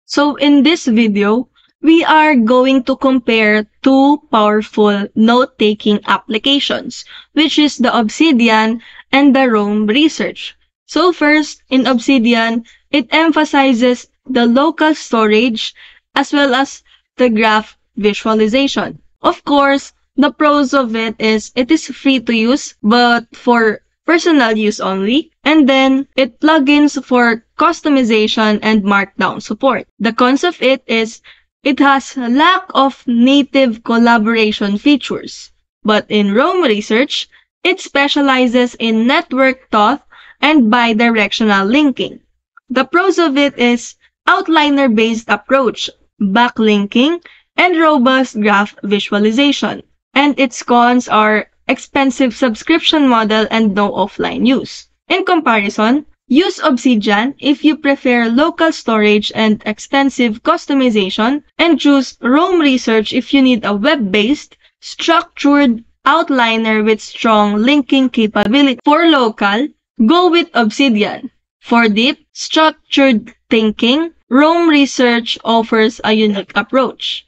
So in this video, we are going to compare two powerful note-taking applications, which is the Obsidian and the Roam Research. So first, in Obsidian, it emphasizes the local storage as well as the graph visualization. Of course, the pros of it is free to use, but for personal use only, and then it plugins for customization and markdown support. The cons of it is it has a lack of native collaboration features, but in Roam Research, it specializes in network thought and bidirectional linking. The pros of it is outliner-based approach, backlinking, and robust graph visualization. And its cons are expensive subscription model and no offline use. In comparison, use Obsidian if you prefer local storage and extensive customization, and choose Roam Research if you need a web-based, structured outliner with strong linking capability. For local, go with Obsidian. For deep, structured thinking, Roam Research offers a unique approach.